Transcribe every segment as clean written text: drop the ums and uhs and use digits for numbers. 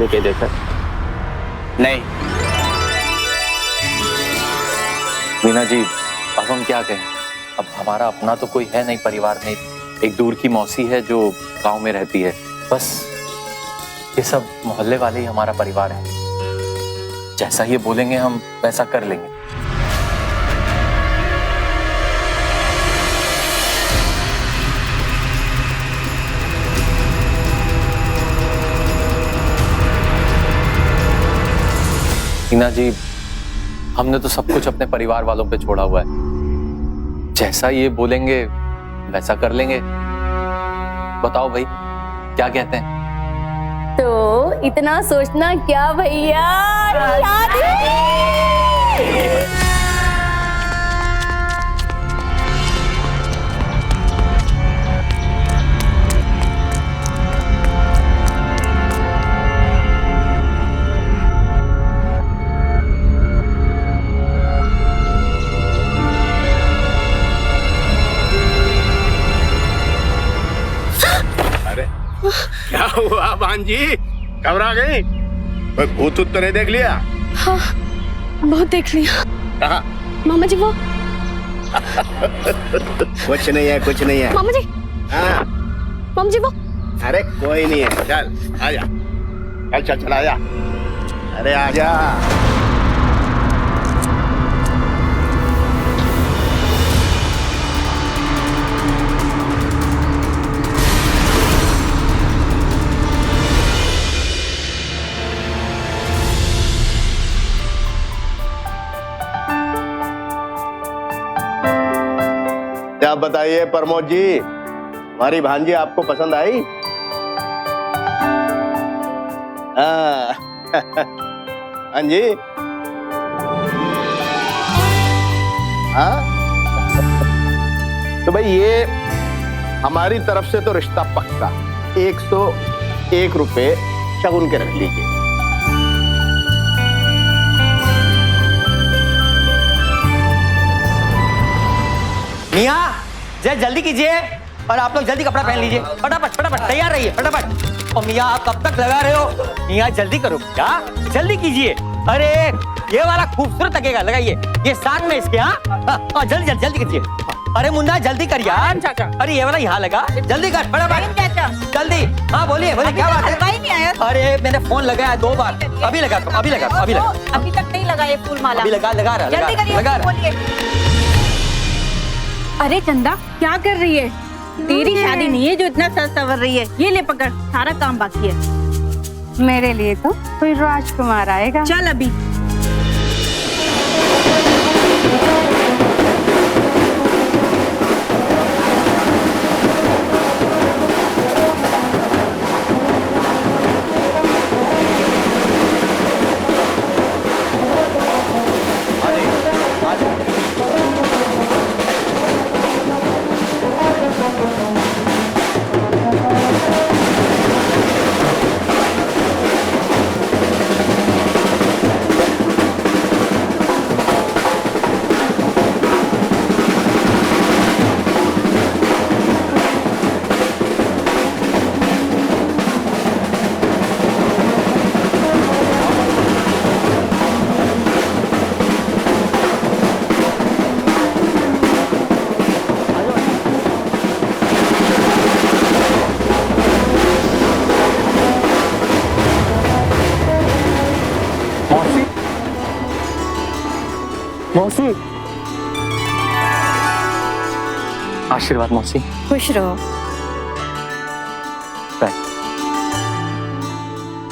ने कह देखा? नहीं। मीना जी, अब हम क्या कहें? अब हमारा अपना तो कोई है नहीं परिवार में, एक दूर की मौसी है जो गांव में रहती है, बस ये सब मोहल्ले वाले ही हमारा परिवार है। जैसा ये बोलेंगे हम वैसा कर लेंगे। मीना जी, हमने तो सब कुछ अपने परिवार वालों पे छोड़ा हुआ है। जैसा ये बोलेंगे वैसा कर लेंगे। बताओ भाई, क्या कहते हैं? तो इतना सोचना क्या भैया, शादी। क्या हुआ भांजी, घबरा गई? कोई भूत तो नहीं देख लिया? हाँ, बहुत देख लिया। कहाँ? मामा जी वो। कुछ नहीं है, कुछ नहीं है। मामा जी। हाँ। मामा जी वो। अरे कोई नहीं है, चल आजा, चल चल चल आजा। अरे आजा। क्या बताइए प्रमोद जी, हमारी भांजी आपको पसंद आई? हाँ जी। हाँ तो भाई ये हमारी तरफ से तो रिश्ता पक्का, 101 रुपए शगुन के रख लीजिए। मियाँ जल्दी कीजिए और आप लोग जल्दी कपड़ा पहन लीजिए, फटाफट फटाफट तैयार रहिए फटाफट। और मियाँ आप कब तक लगा रहे हो? मियाँ जल्दी करो, क्या जल्दी कीजिए। अरे ये वाला खूबसूरत लगेगा, लगाइए ये साथ में इसके। हाँ जल्दी जल्दी जल्दी कीजिए। अरे मुन्ना जल्दी कर यार। अरे ये वाला यहाँ लगा, जल्दी कर फटाफट जल्दी। हाँ बोलिए बोलिए, क्या बात है? नहीं आया। अरे मैंने फोन लगाया 2 बार, अभी लगा अभी लगा अभी लगा अभी तक नहीं लगा ये फूल माला। अभी लगा लगा रहा जल्दी करिए, लगा रहा। बोलिए। अरे चंदा, क्या कर रही है? तेरी शादी नहीं है जो इतना सज सवर रही है। ये ले पकड़, सारा काम बाकी है। मेरे लिए तो कोई राजकुमार आएगा। चल अभी। मौसी, आशीर्वाद मौसी। खुश रहो।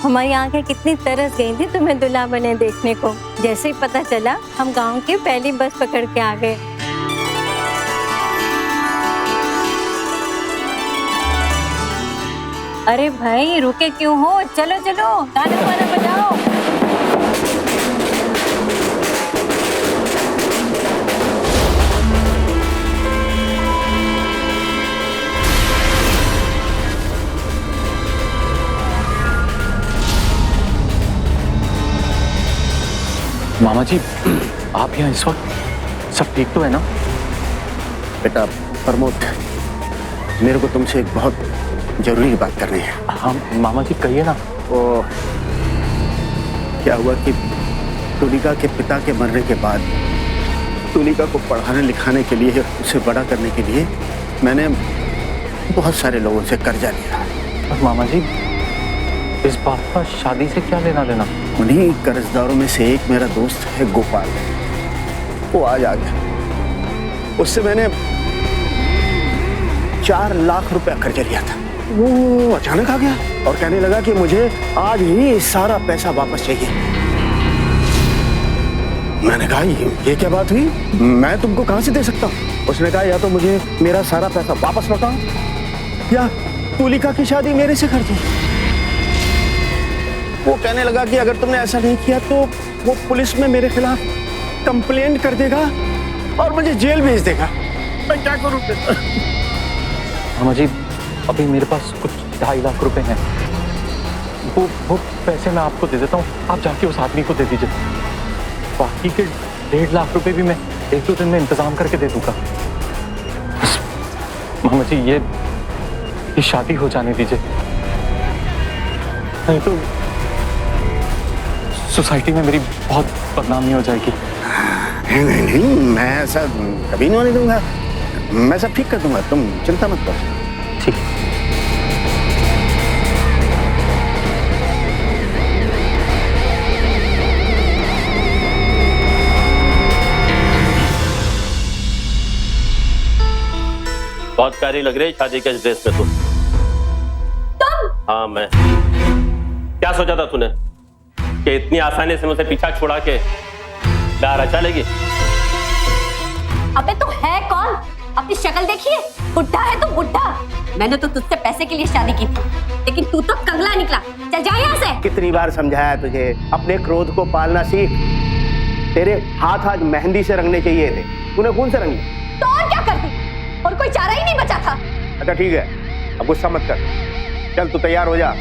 हमारी आंखें कितनी तरस गई थी तुम्हें दूल्हा बने देखने को। जैसे ही पता चला हम गांव की पहली बस पकड़ के आ गए। अरे भाई रुके क्यों हो? चलो चलो गाना वाना बजाओ। मामा जी, आप यहाँ इस वक्त सब ठीक तो है ना? बेटा प्रमोद, मेरे को तुमसे एक बहुत जरूरी बात करनी है। हाँ मामा जी कहिए ना। वो क्या हुआ कि तुलिका के पिता के मरने के बाद तुलिका को पढ़ाने लिखाने के लिए, उसे बड़ा करने के लिए मैंने बहुत सारे लोगों से कर्जा लिया। और मामा जी, इस बात का शादी से क्या लेना देना? उन्हीं कर्जदारों में से एक मेरा दोस्त है गोपाल, वो आज आ गया। उससे मैंने 4 लाख रुपया कर्जा लिया था। वो अचानक आ गया और कहने लगा कि मुझे आज ही सारा पैसा वापस चाहिए। मैंने कहा ये क्या बात हुई, मैं तुमको कहां से दे सकता हूं? उसने कहा या तो मुझे मेरा सारा पैसा वापस लौटाओ या तुलिका की शादी मेरे से कर दो। वो कहने लगा कि अगर तुमने ऐसा नहीं किया तो वो पुलिस में मेरे खिलाफ कंप्लेंट कर देगा और मुझे जेल भेज देगा। मैं क्या करूं? मामा जी, अभी मेरे पास कुछ 2.5 लाख रुपए हैं। वो पैसे मैं आपको दे देता हूँ, आप जाके उस आदमी को दे दीजिए। बाकी के 1.5 लाख रुपए भी मैं 1-2 दिन में इंतजाम करके दे दूंगा। बस मामा जी, ये शादी हो जाने दीजिए, नहीं तो सोसाइटी में मेरी बहुत बदनामी हो जाएगी। नहीं नहीं, मैं ऐसा कभी नहीं होने दूंगा। मैं सब ठीक कर दूंगा, तुम चिंता मत करो। ठीक है। बहुत प्यारी लग रही है शादी के इस ड्रेस पे तुम। हाँ, मैं क्या सोचा था तूने कि इतनी आसानी से मुझसे पीछा छुड़ा के प्यार अच्छा लेगी? अबे तू है कौन? अपनी शक्ल देखिए, बुढ़ा है तो बुढ़ा। मैंने तो तुझसे पैसे के लिए शादी की थी, लेकिन तू तो कंगला निकला। चल जा यहाँ से। कितनी बार समझाया तुझे, अपने क्रोध को पालना सीख। तेरे हाथ आज मेहंदी से रंगने चाहिए थे, तूने खून से रंगे। तो और क्या करती? और कोई चारा ही नहीं बचा था। अच्छा ठीक है, अब गुस्सा मत कर। चल तू तैयार हो जा,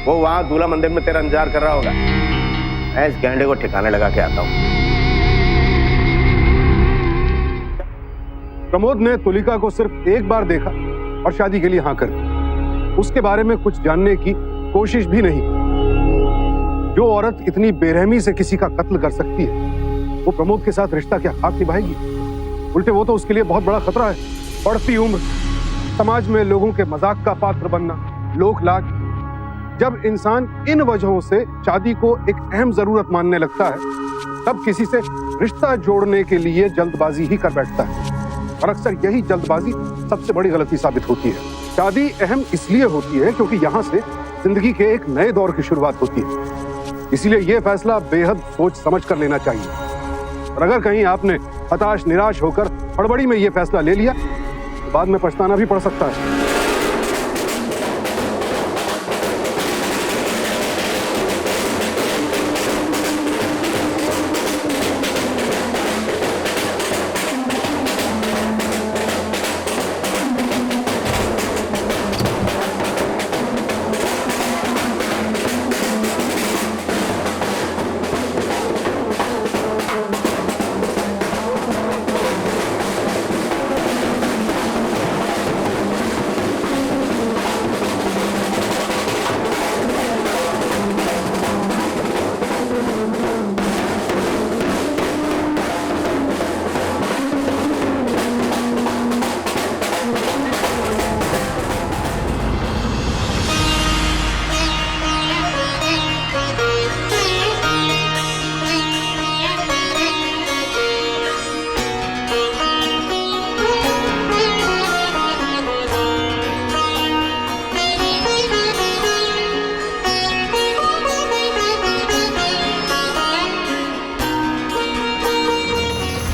वो वहां दूल्हा मंदिर में तेरा इंतजार कर रहा होगा। मैं इस गैंडे को ठिकाने लगा के आता हूँ। प्रमोद ने तुलिका को सिर्फ एक बार देखा और शादी के लिए हाँ कर दी। उसके बारे में कुछ जानने की कोशिश भी नहीं। जो औरत इतनी बेरहमी से किसी का कत्ल कर सकती है, वो प्रमोद के साथ रिश्ता क्या खाक निभाएगी? उल्टे वो तो उसके लिए बहुत बड़ा खतरा है। बढ़ती उम्र, समाज में लोगों के मजाक का पात्र बनना, लोक लाज। जब इंसान इन वजहों से शादी को एक अहम जरूरत मानने लगता है, तब किसी से रिश्ता जोड़ने के लिए जल्दबाजी ही कर बैठता है। और अक्सर यही जल्दबाजी सबसे बड़ी गलती साबित होती है। शादी अहम इसलिए होती है क्योंकि यहाँ से जिंदगी के एक नए दौर की शुरुआत होती है। इसलिए यह फैसला बेहद सोच समझ कर लेना चाहिए। और अगर कहीं आपने हताश निराश होकर हड़बड़ी में यह फैसला ले लिया, तो बाद में पछताना भी पड़ सकता है।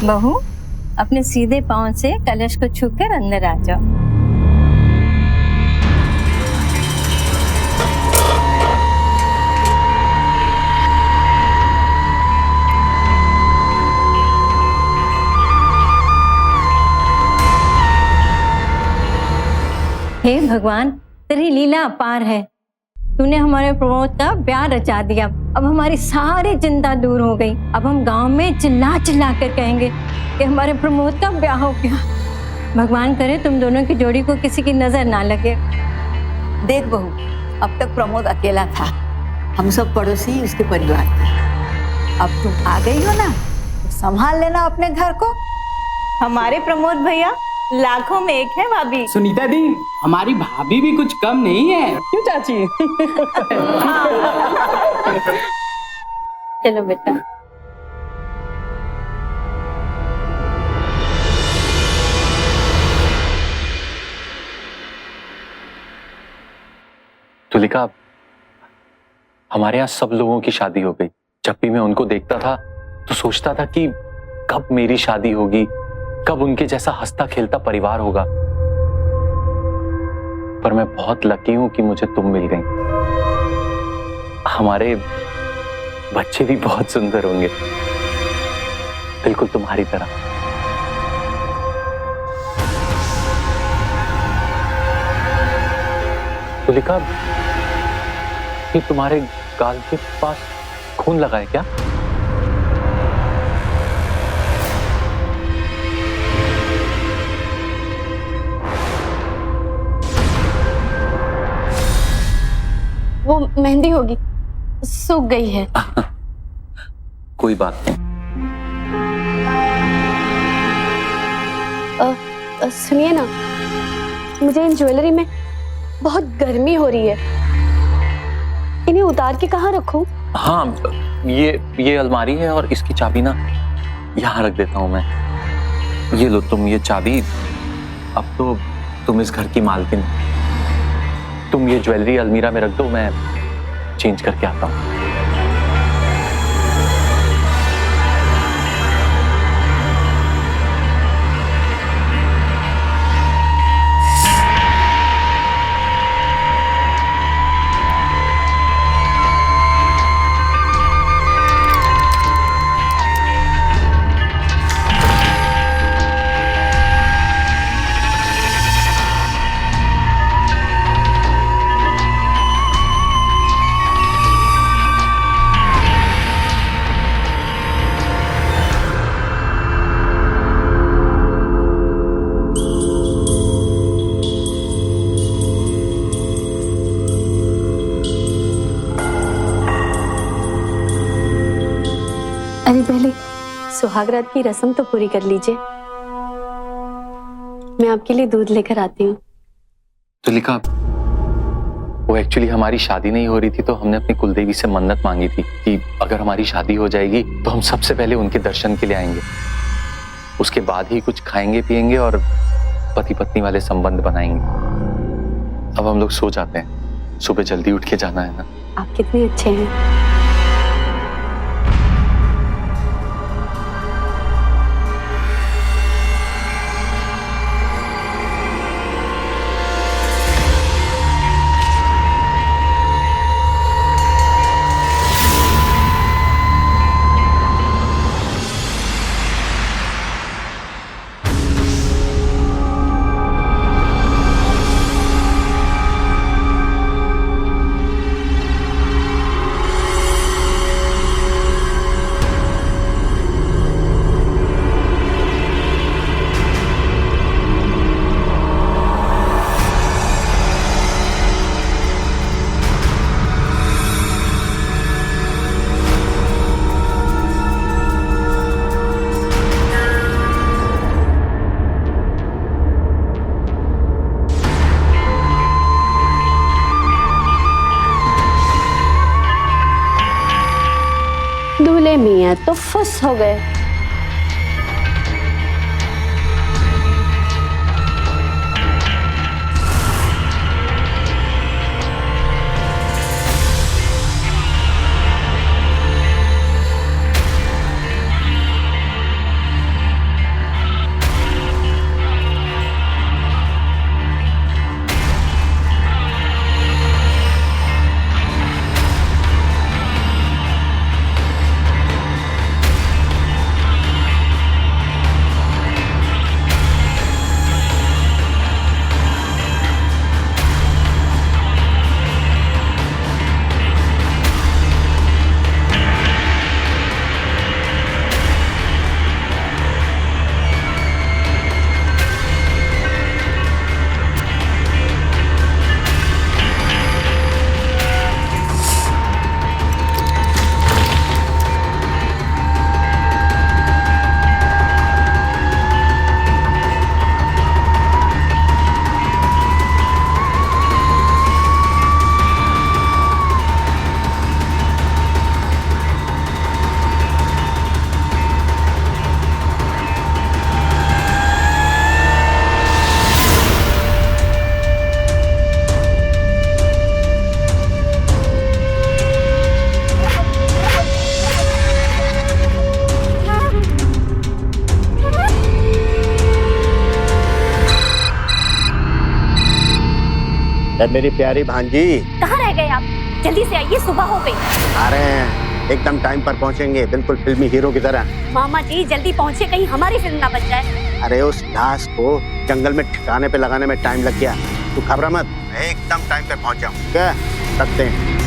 बहू, अपने सीधे पांव से कलश को छूकर अंदर आ जाओ। हे भगवान, तेरी लीला अपार है। तूने हमारे प्रमोद का ब्याह रचा दिया। अब हमारी सारी चिंता दूर हो गई। अब हम गांव में चिल्ला चिल्ला कर कहेंगे कि हमारे प्रमोद का ब्याह हो गया। भगवान करे तुम दोनों की जोड़ी को किसी की नजर ना लगे। देख बहू, अब तक प्रमोद अकेला था, हम सब पड़ोसी उसके परिवार थे। अब तुम आ गई हो ना, तो संभाल लेना अपने घर को। हमारे प्रमोद भैया लाखों में एक है भाभी। सुनीता दी, हमारी भाभी भी कुछ कम नहीं है, क्यों चाची? चलो बेटा। तुलिका, हमारे यहाँ सब लोगों की शादी हो गई। जब भी मैं उनको देखता था तो सोचता था कि कब मेरी शादी होगी, कब उनके जैसा हंसता खेलता परिवार होगा। पर मैं बहुत लकी हूं कि मुझे तुम मिल गई। हमारे बच्चे भी बहुत सुंदर होंगे, बिल्कुल तुम्हारी तरह। तुलिका, ये तुम्हारे गाल के पास खून लगा है क्या? वो मेहंदी होगी, सूख गई है। कोई बात नहीं। सुनिए ना, मुझे इन ज्वेलरी में बहुत गर्मी हो रही है, इन्हें उतार के कहाँ रखूं? हाँ, ये अलमारी है और इसकी चाबी ना यहाँ रख देता हूं मैं। ये लो तुम ये चाबी। अब तो तुम इस घर की मालकिन। तुम ये ज्वेलरी अलमीरा में रख दो, मैं चेंज करके आता हूँ। अरे पहले सुहागरात की रस्म तो पूरी कर लीजिए। मैं आपके लिए दूध लेकर आती हूँ। तुलिका, वो एक्चुअली हमारी शादी नहीं हो रही थी तो हमने अपनी कुलदेवी से मन्नत मांगी थी कि अगर हमारी शादी हो जाएगी तो हम सबसे पहले उनके दर्शन के लिए आएंगे, उसके बाद ही कुछ खाएंगे पिएंगे और पति पत्नी वाले संबंध बनाएंगे। अब हम लोग सो जाते हैं, सुबह जल्दी उठ के जाना है ना। आप कितने अच्छे हैं। दूल्हे मियां तो फुस हो गए। मेरी प्यारी भांजी। कहाँ रह गए आप? जल्दी से आइए, सुबह हो गई। आ रहे हैं, एकदम टाइम पर पहुंचेंगे, बिल्कुल फिल्मी हीरो की तरह। मामा जी जल्दी पहुँचे, कहीं हमारी फिल्म ना बच जाए। अरे उस घास को जंगल में ठिकाने पे लगाने में टाइम लग गया, तू घबरा मत, एकदम टाइम पे पहुंच जाऊं। क्या रखते हैं।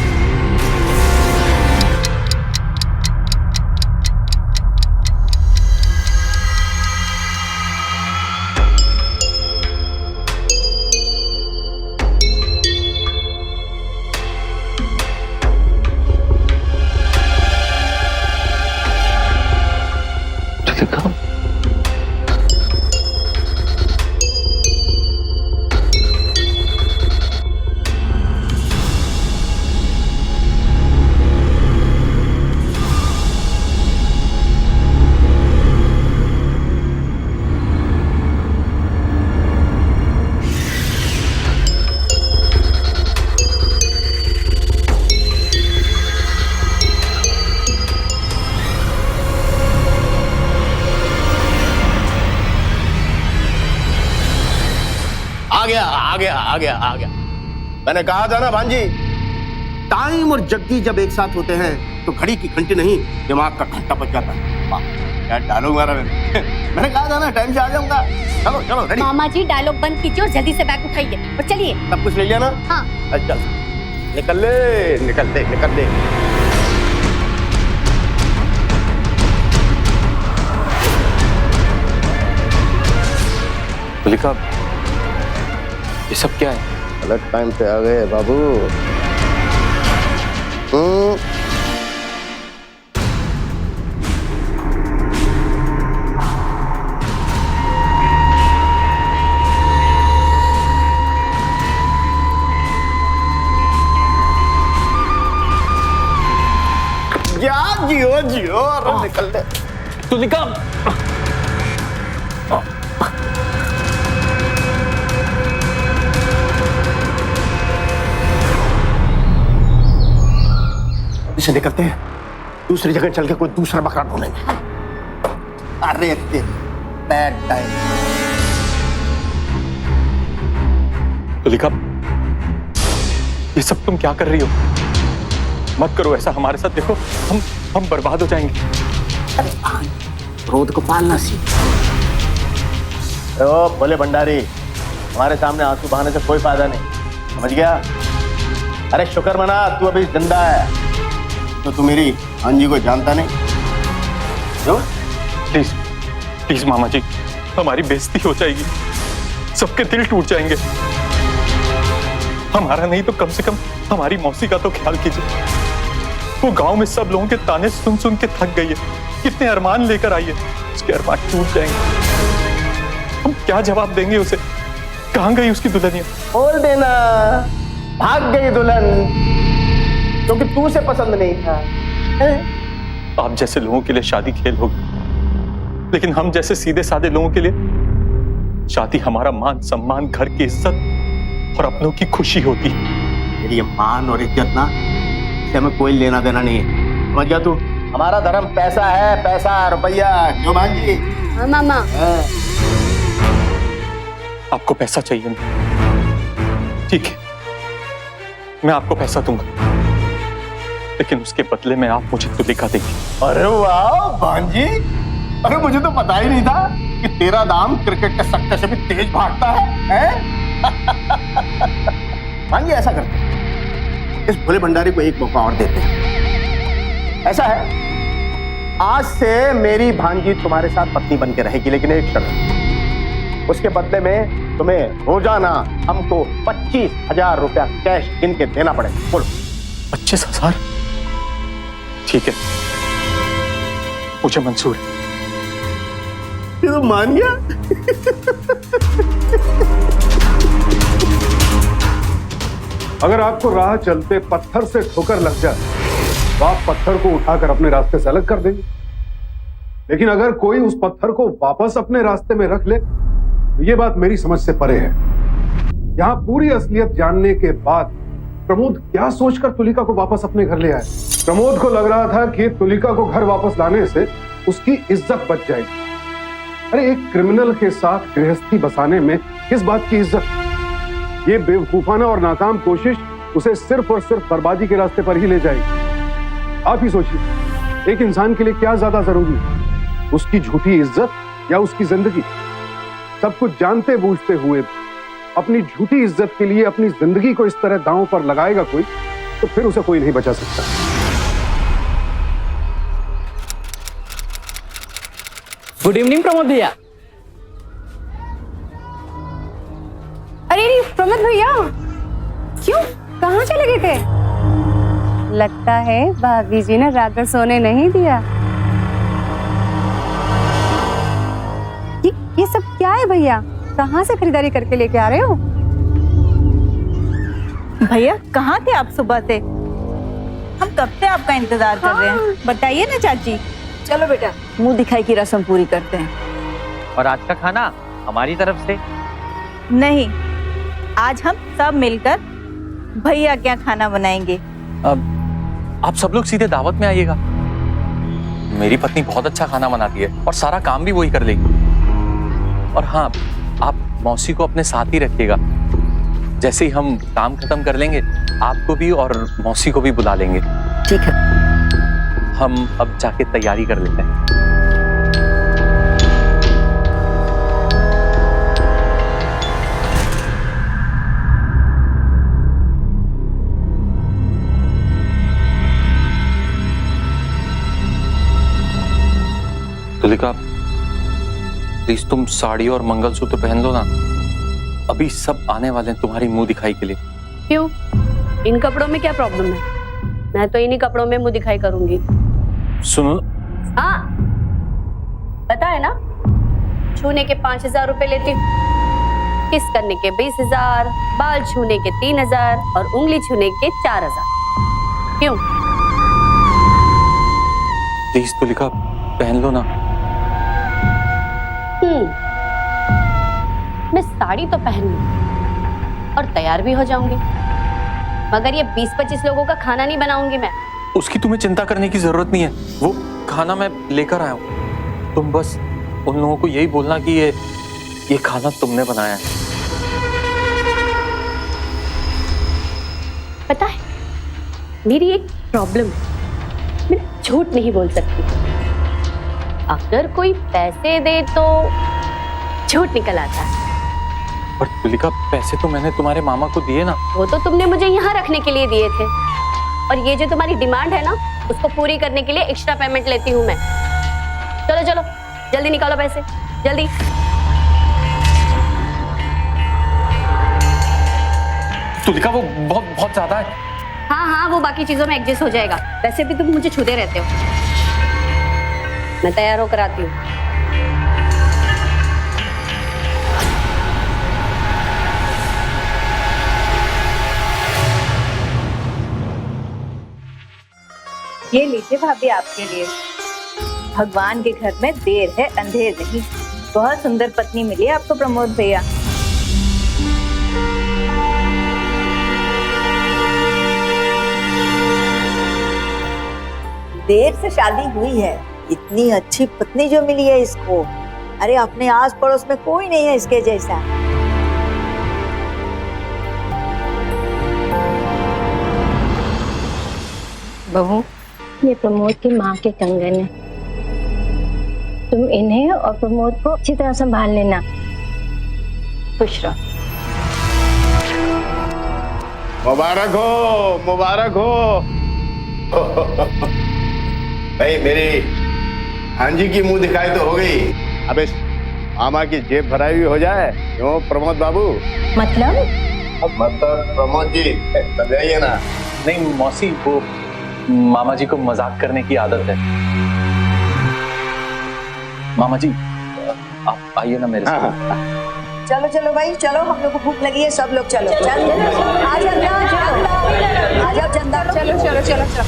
आ गया। मैंने कहा था ना भांजी, टाइम और जग्गी जब एक साथ होते हैं तो घड़ी की घंटी नहीं, दिमाग का घंटा बज जाता है। वाह, क्या डायलॉग मारा मैंने कहा था ना टाइम से आ जाऊंगा। चलो चलो रेडी। मामा जी डायलॉग बंद कीजिए और जल्दी से बैग उठाइए और चलिए। सब कुछ ले लिया ना? हाँ। चल निकल दे। तुलिका, ये सब क्या है? गलत टाइम पे आ गए बाबू। जियो अरे निकल दे। तुलिका, इसे निकलते हैं, दूसरी जगह चल के कोई दूसरा बकरा ढूंढेंगे। अरे बैड टाइम। तुलिका, ये सब तुम क्या कर रही हो? मत करो ऐसा हमारे साथ। देखो हम बर्बाद हो जाएंगे। क्रोध को पालना सीख। ओ भोले भंडारी, हमारे सामने आंसू बहाने से कोई फायदा नहीं, समझ गया? अरे शुक्र मना, तू अभी जिंदा है, तो तू मेरी भांजी को जानता नहीं। क्यों? प्लीज मामा जी, हमारी बेइज्जती हो जाएगी, सबके दिल टूट जाएंगे। हमारा नहीं तो कम से कम हमारी मौसी का तो ख्याल कीजिए। वो गांव में सब लोगों के ताने सुन सुन के थक गई है, कितने अरमान लेकर आई है, उसके अरमान टूट जाएंगे। हम क्या जवाब देंगे उसे? कहाँ गई उसकी दुल्हनिया? बोल देना भाग गई दुल्हन, क्योंकि तू उसे पसंद नहीं था। आप जैसे लोगों के लिए शादी खेल होगी, लेकिन हम जैसे सीधे साधे लोगों के लिए शादी हमारा मान सम्मान, घर की इज्जत और अपनों की खुशी होती है। मेरी ये मान और इज्जत ना, इससे हमें कोई लेना देना नहीं है, समझ गया तू? हमारा धर्म पैसा है, पैसा रुपया। क्यों भांजी? हाँ मामा। आपको पैसा चाहिए ना? ठीक है, मैं आपको पैसा दूंगा, लेकिन उसके बदले में आप मुझे तुलिका देंगे। अरे वाह भांजी, अरे मुझे तो पता ही नहीं था कि तेरा दाम क्रिकेट के सट्टे से भी तेज भागता है? भांजी ऐसा करते हैं, इस भोले भंडारी को एक मौका और देते हैं। ऐसा है, आज से मेरी भांजी तुम्हारे साथ पत्नी बन के रहेगी, लेकिन एक शर्त, उसके बदले में तुम्हें रोजाना हमको 25,000 रुपया कैश गिन के देना पड़ेगा। बोलो। 25,000? ठीक है, मुझे मंजूर है। ये तो मान गया। अगर आपको राह चलते पत्थर से ठोकर लग जाए तो आप पत्थर को उठाकर अपने रास्ते से अलग कर देंगे, लेकिन अगर कोई उस पत्थर को वापस अपने रास्ते में रख ले तो ये बात मेरी समझ से परे है। यहां पूरी असलियत जानने के बाद प्रमोद क्या सोचकर तुलिका को वापस अपने घर ले आए। प्रमोद को लग रहा था कि तुलिका को घर वापस लाने से उसकी इज्जत बच जाएगी। अरे एक क्रिमिनल के साथ गृहस्थी बसाने में किस बात की इज्जत? ये बेवकूफाना और नाकाम कोशिश उसे सिर्फ और सिर्फ बर्बादी के रास्ते पर ही ले जाएगी। आप ही सोचिए, एक इंसान के लिए क्या ज्यादा जरूरी है, उसकी झूठी इज्जत या उसकी जिंदगी? सब कुछ जानते बूझते हुए अपनी झूठी इज्जत के लिए अपनी जिंदगी को इस तरह दांव पर लगाएगा कोई, तो फिर उसे कोई नहीं बचा सकता। गुड इवनिंग प्रमोद भैया। अरे प्रमोद भैया, क्यों, कहाँ चले गए थे? लगता है भाभी जी ने रात भर सोने नहीं दिया। ये सब क्या है भैया? कहाँ से खरीदारी करके लेके आ रहे हो? भैया कहाँ थे आप सुबह से? हम कब से आपका इंतजार कर रहे हैं, बताइए ना चाची। चलो बेटा, मुंह दिखाई की रस्म पूरी करते हैं। और आज का खाना हमारी तरफ से। नहीं, आज हम सब मिलकर भैया क्या खाना बनाएंगे। अब आप सब लोग सीधे दावत में आइएगा। मेरी पत्नी बहुत अच्छा खाना बनाती है और सारा काम भी वही कर लेगी। और हाँ, आप मौसी को अपने साथ ही रखिएगा। जैसे ही हम काम खत्म कर लेंगे, आपको भी और मौसी को भी बुला लेंगे। ठीक है। हम अब जाके तैयारी कर लेते हैं। तुलिका, प्लीज तुम साड़ी और मंगलसूत्र पहन लो ना। अभी सब आने वाले हैं तुम्हारी मुंह दिखाई के लिए। क्यों, इन कपड़ों में क्या प्रॉब्लम है? मैं तो इन्हीं कपड़ों में मुंह दिखाई करूंगी। सुनो, हाँ पता है ना, छूने के 5,000 रुपए लेती हूँ, किस करने के 20,000, बाल छूने के 3,000 और उंगली छूने के 4,000। क्यों? प्लीज तुलिका पहन लो ना। मैं साड़ी तो पहन लूं और तैयार भी हो जाऊंगी, मगर ये 20-25 लोगों का खाना नहीं बनाऊंगी मैं। उसकी तुम्हें चिंता करने की जरूरत नहीं है, वो खाना मैं लेकर आया हूँ। तुम बस उन लोगों को यही बोलना कि ये खाना तुमने बनाया है। पता है, मेरी एक प्रॉब्लम है, मैं झूठ नहीं बोल सकती। अगर कोई पैसे दे तो झूठ निकल आता है। पर तुलिका, पैसे तो मैंने तुम्हारे मामा को दिए ना। वो तो तुमने मुझे यहाँ रखने के लिए दिए थे, और ये जो तुम्हारी डिमांड है ना, उसको पूरी करने के लिए एक्स्ट्रा पेमेंट लेती हूँ मैं। चलो चलो जल्दी निकालो पैसे, जल्दी। तुलिका, वो बहुत ज्यादा है। हाँ हाँ, वो बाकी चीजों में एडजस्ट हो जाएगा। वैसे भी तुम मुझे छूते रहते हो। मैं तैयार होकर आती हूँ। ये लीजिए भाभी आपके लिए। भगवान के घर में देर है अंधेर नहीं। बहुत सुंदर पत्नी मिली है आपको प्रमोद भैया। देर से शादी हुई है, इतनी अच्छी पत्नी जो मिली है इसको। अरे अपने आस पड़ोस में कोई नहीं है इसके जैसा। बहू, ये प्रमोद की माँ के कंगन है। तुम इन्हें और प्रमोद को अच्छी तरह संभाल लेना। खुश रहो। मुबारक हो, मुबारक हो। भाई मेरी हांजी की मुंह दिखाई तो हो गई, अब इस मामा की जेब भराई भी हो जाए। क्यों प्रमोद बाबू? मतलब प्रमोद जी समझाइए ना। नहीं मौसी, वो मामा जी को मजाक करने की आदत है। मामा जी आप आइए ना मेरे साथ। चलो चलो भाई चलो, हम लोग को भूख लगी है, सब लोग चलो। चल आ जाओ चंदा, चलो चलो चलो चलो।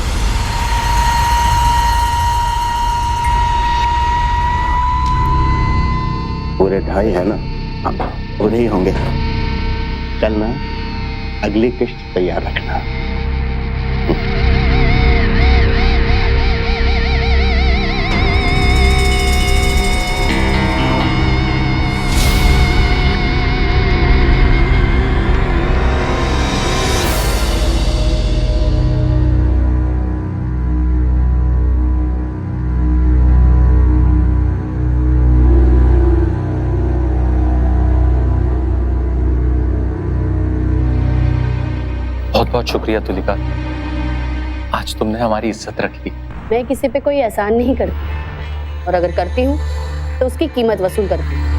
पूरे 2.5 है ना, हाँ पूरे ही होंगे। चल ना, अगली किश्त तैयार रखना। बहुत शुक्रिया तुलिका, आज तुमने हमारी इज्जत रख ली। मैं किसी पे कोई एहसान नहीं करती, और अगर करती हूँ तो उसकी कीमत वसूल करती हूँ।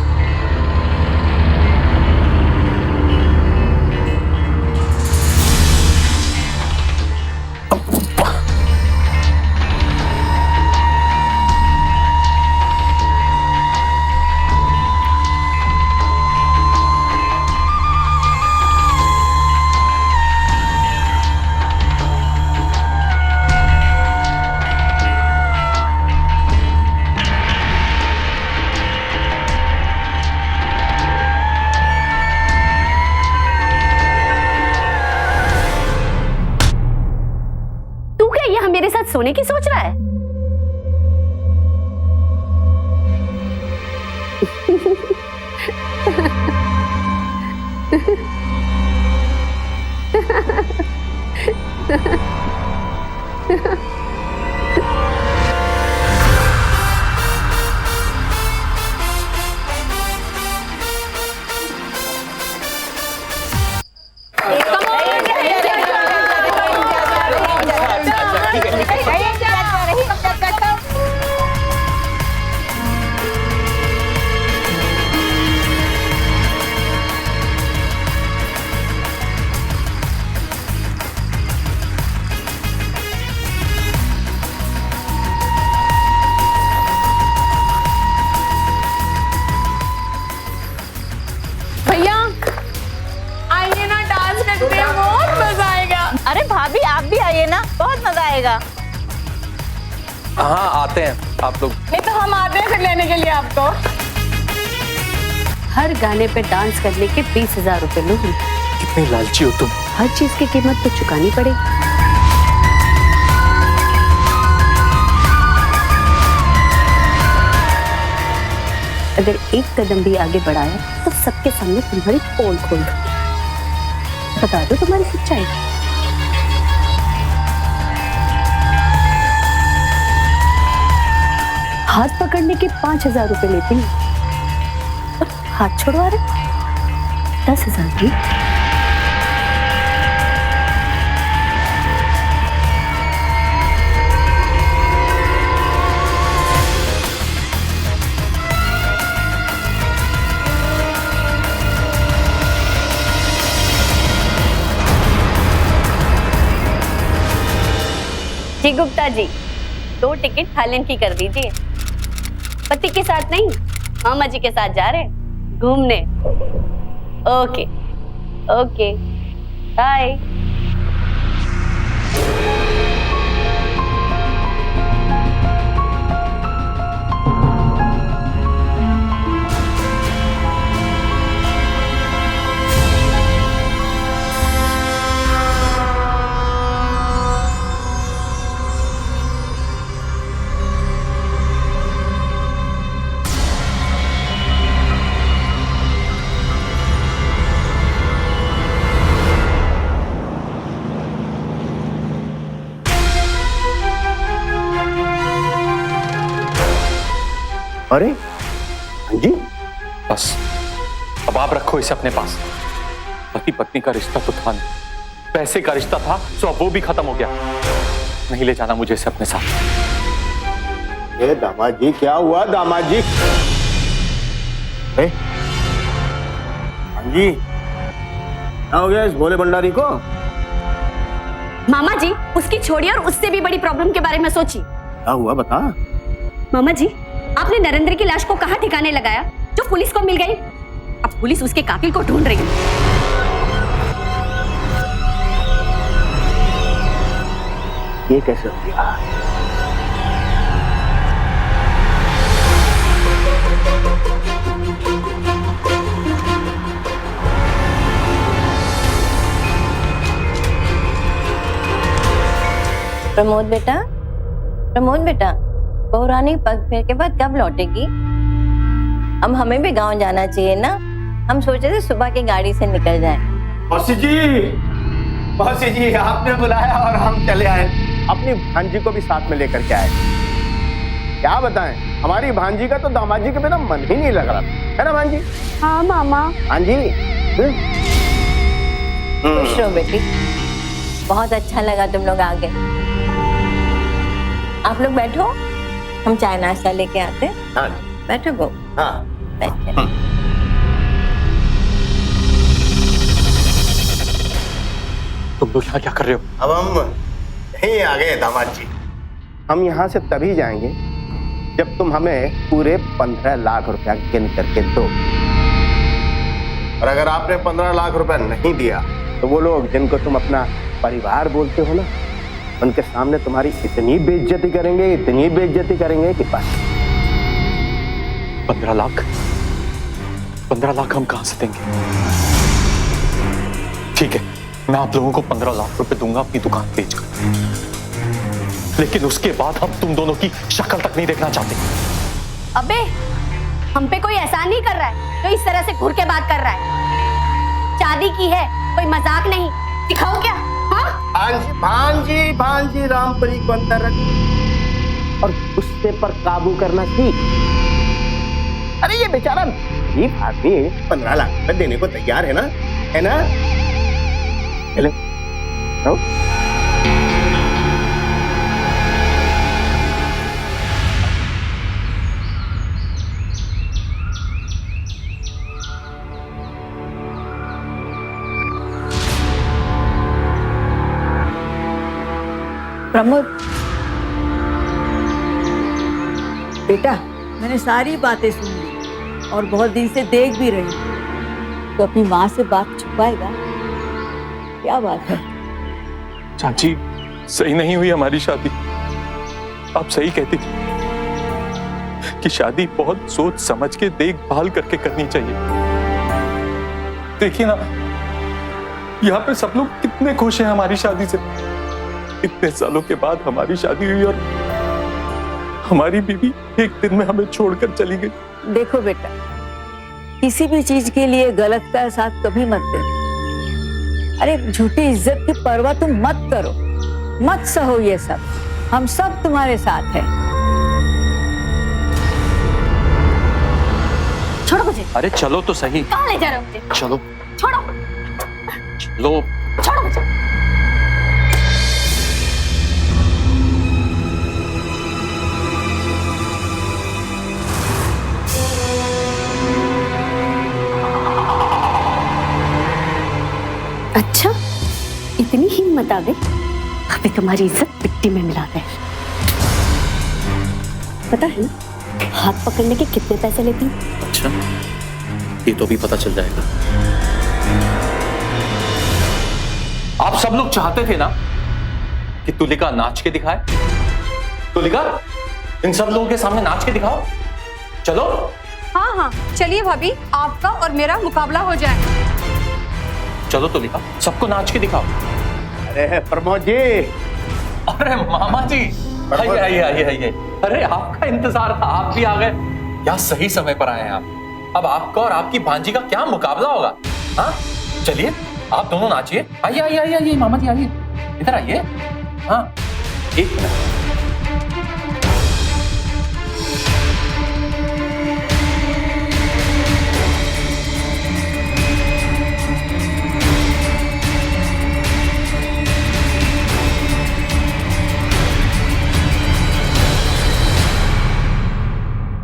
मेरे साथ सोने की सोच रहा है? अरे भाभी आप भी आइए ना, बहुत मजा आएगा। हाँ आते हैं आप लोग। नहीं तो हम आते हैं फिर लेने के लिए आपको। हर गाने पे डांस करने के 20,000 रुपए लूंगी। कितनी लालची हो तुम। हर चीज की कीमत तो चुकानी पड़ेगी। अगर एक कदम भी आगे बढ़ाया तो सबके सामने तुम्हारी पोल खोल दूंगी। बता दो तुम्हारी सच्चाई। हाथ पकड़ने के 5,000 रुपए लेती हूँ, और हाथ छोड़वा रहे 10,000 की। जी गुप्ता जी, 2 टिकट थाईलैंड की कर दीजिए। पति के साथ नहीं, मामा जी के साथ जा रहे हैं घूमने। Okay okay bye. अरे हाँ जी, बस अब आप रखो इसे अपने पास। पति पत्नी का रिश्ता तो था नहीं, पैसे का रिश्ता था, सो अब वो भी खत्म हो गया। नहीं ले जाना मुझे इसे अपने साथ। ये दामाद जी क्या हुआ दामाद जी? हाँ जी, क्या हो गया इस भोले भंडारी को? मामा जी उसकी छोड़िए और उससे भी बड़ी प्रॉब्लम के बारे में सोचिए। क्या हुआ बता। मामा जी आपने नरेंद्र की लाश को कहाँ ठिकाने लगाया जो पुलिस को मिल गई? अब पुलिस उसके कातिल को ढूंढ रही है। ये कैसे हो गया? प्रमोद बेटा, प्रमोद बेटा, बहुरानी पग फेर के बाद कब लौटेगी? अब हमें भी गांव जाना चाहिए ना। हम सोचे थे सुबह की गाड़ी से निकल जाए। मौसी जी आपने बुलाया और हम चले आए। अपनी भांजी को भी साथ में लेकर के आए। क्या बताएं, हमारी भांजी का तो दामाद जी के बिना मन ही नहीं लग रहा, है ना भांजी? हाँ मामा। भांजी खुश रहो बेटी। बहुत अच्छा लगा तुम लोग आ गए। आप लोग बैठो, हम चाय नाश्ता लेके आते हैं। हाँ बैठो गो, हाँ। बैठे। तुम लोग यहाँ क्या कर रहे हो? अब हम यहीं आ गए दामाद जी। हम यहाँ से तभी जाएंगे जब तुम हमें पूरे 15 लाख रुपया गिन करके दो। और अगर आपने 15 लाख रुपया नहीं दिया तो वो लोग जिनको तुम अपना परिवार बोलते हो ना, उनके सामने तुम्हारी इतनी बेइज्जती करेंगे कि बस। 15 लाख हम कहां से देंगे? ठीक है, मैं आप लोगों को 15 लाख रुपए दूंगा अपनी दुकान बेचकर, लेकिन उसके बाद हम तुम दोनों की शक्ल तक नहीं देखना चाहते। अबे हम पे कोई एहसान नहीं कर रहा है तो इस तरह से घूर के बात कर रहा है। शादी की है, कोई मजाक नहीं। दिखाओ क्या? हाँ भांजी रामपरी को अंदर रख और गुस्से पर काबू करना सीख। अरे ये बेचारा गरीब आदमी 15 लाख रुपए देने को तैयार है ना? चलो आओ। प्रमोद बेटा, मैंने सारी बातें सुन ली और बहुत दिन से देख भी रही हूँ। तो अपनी माँ से बात छुपाएगा? क्या बात है? चाची, सही नहीं हुई हमारी शादी। आप सही कहती कि शादी बहुत सोच समझ के देखभाल करके करनी चाहिए। देखिए ना, यहाँ पे सब लोग कितने खुश हैं हमारी शादी से। इतने सालों के बाद हमारी शादी हुई और हमारी बीवी एक दिन में हमें छोड़कर चली गई। देखो बेटा, किसी भी चीज के लिए गलत का साथ कभी मत दे। अरे झूठी इज्जत की परवाह तुम मत करो, मत सहो ये सब। हम सब तुम्हारे साथ हैं। छोड़ो मुझे। अरे चलो तो सही। कहाँ ले जा रहे हो मुझे? चलो छोड़ो, लो। छोड़ो मुझे। अच्छा, इतनी हिम्मत आ गई? अभी तुम्हारी इज्जत मिट्टी में मिला गए। पता है ना हाथ पकड़ने के कितने पैसे लेती हूँ? अच्छा, ये तो भी पता चल जाएगा। आप सब लोग चाहते थे ना कि तुलिका नाच के दिखाए। तुलिका, इन सब लोगों के सामने नाच के दिखाओ। चलो। हाँ, चलिए भाभी, आपका और मेरा मुकाबला हो जाए। चलो तुलिका, सबको नाच के दिखाओ। अरे प्रमोद जी। अरे मामा जी, आइए। अरे आपका इंतजार था, आप भी आ गए। क्या सही समय पर आए हैं आप। अब आपका और आपकी भांजी का क्या मुकाबला होगा? हाँ, चलिए आप दोनों नाचिए। आइए मामा जी, आइए इधर आइए। हाँ, एक मिनट।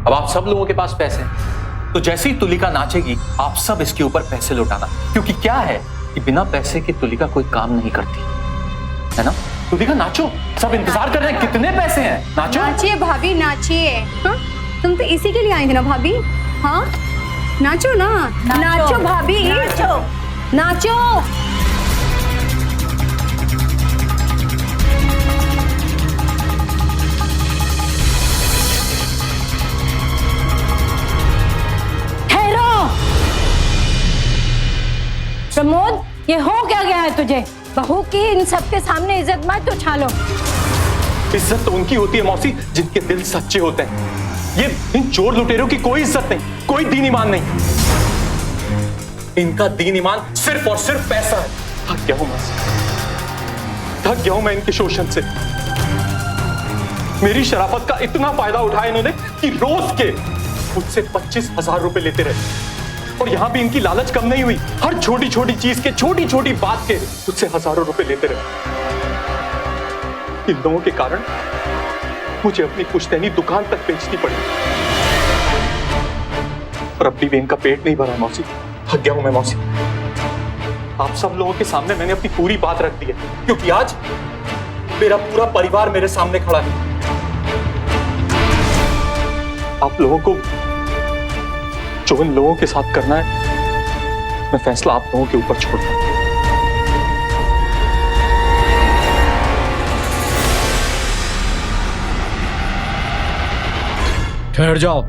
अब आप सब लोगों के पास पैसे हैं, तो जैसे ही तुलिका नाचेगी आप सब इसके ऊपर पैसे लौटाना, क्योंकि क्या है कि बिना पैसे के तुलिका कोई काम नहीं करती, है ना? तुलिका नाचो, सब इंतजार कर रहे हैं। कितने पैसे हैं? नाचो। नाचिए भाभी, नाचिए। हाँ, तुम तो इसी के लिए आई थी ना भाभी? हाँ, नाचो ना। नाचो भाभी, नाचो। प्रमोद, ये हो क्या गया है तुझे? बहू की इन सबके सामने इज्जत मत उछालो। इज्जत तो उनकी होती है मौसी जिनके दिल सच्चे होते हैं। ये इन चोर लुटेरों की कोई इज्जत नहीं, कोई दीन ईमान नहीं। इनका दीन ईमान सिर्फ और सिर्फ पैसा है। थक गया हूं मौसी, थक गया हूं मैं इनके शोषण से। मेरी शराफत का इतना फायदा उठाया इन्होंने कि रोज के मुझसे 25,000 रुपए लेते रहे। और यहां भी इनकी लालच कम नहीं हुई, हर छोटी छोटी चीज के, छोटी छोटी बात के मुझसे हजारों रुपए लेते रहे। इन लोगों के कारण मुझे अपनी पुश्तैनी दुकान तक बेचनी पड़ी और अब भी इनका पेट नहीं भरा मौसी। थक गया हूं मैं मौसी। आप सब लोगों के सामने मैंने अपनी पूरी बात रख दी है, क्योंकि आज मेरा पूरा परिवार मेरे सामने खड़ा है। आप लोगों को जो इन लोगों के साथ करना है, मैं फैसला आप लोगों के ऊपर छोड़ता हूं। ठहर जाओ।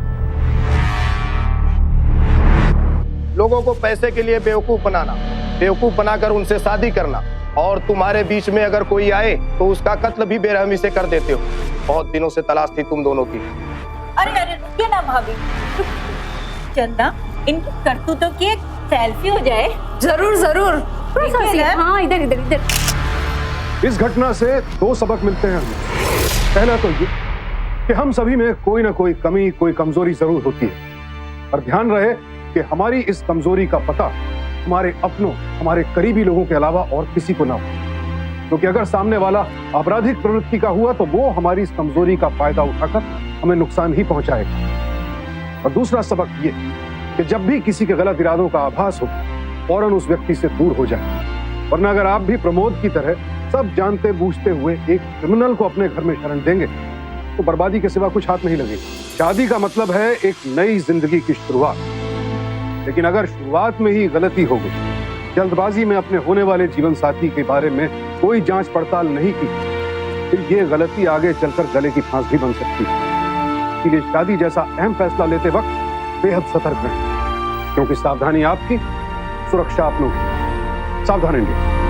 लोगों को पैसे के लिए बेवकूफ बनाना, बेवकूफ बनाकर उनसे शादी करना, और तुम्हारे बीच में अगर कोई आए तो उसका कत्ल भी बेरहमी से कर देते हो। बहुत दिनों से तलाश थी तुम दोनों की। अरे अरे रुकिए ना भाभी, चंदा इनकी करतूतों की एक सेल्फी हो जाए। जरूर जरूर। हाँ इधर इधर इधर। इस घटना से दो सबक मिलते हैं हमें। पहला तो ये कि हम सभी में कोई ना कोई कमी, कोई कमजोरी जरूर होती है, और ध्यान रहे कि हमारी इस कमजोरी का पता हमारे अपनों, हमारे करीबी लोगों के अलावा और किसी को ना हो। क्योंकि अगर सामने वाला आपराधिक प्रवृत्ति का हुआ तो वो हमारी इस कमजोरी का फायदा उठाकर हमें नुकसान ही पहुंचाएगा। और दूसरा सबक ये कि जब भी किसी के गलत इरादों का आभास हो, फौरन उस व्यक्ति से दूर हो जाए, वरना अगर आप भी प्रमोद की तरह सब जानते बूझते हुए एक क्रिमिनल को अपने घर में शरण देंगे तो बर्बादी के सिवा कुछ हाथ नहीं लगेगा। शादी का मतलब है एक नई जिंदगी की शुरुआत, लेकिन अगर शुरुआत में ही गलती हो गई, जल्दबाजी में अपने होने वाले जीवन साथी के बारे में कोई जांच पड़ताल नहीं की, फिर ये गलती आगे चलकर गले की फांस भी बन सकती है। इसलिए शादी जैसा अहम फैसला लेते वक्त बेहद सतर्क रहें, क्योंकि सावधानी आपकी, सुरक्षा अपनों की। सावधान रहें।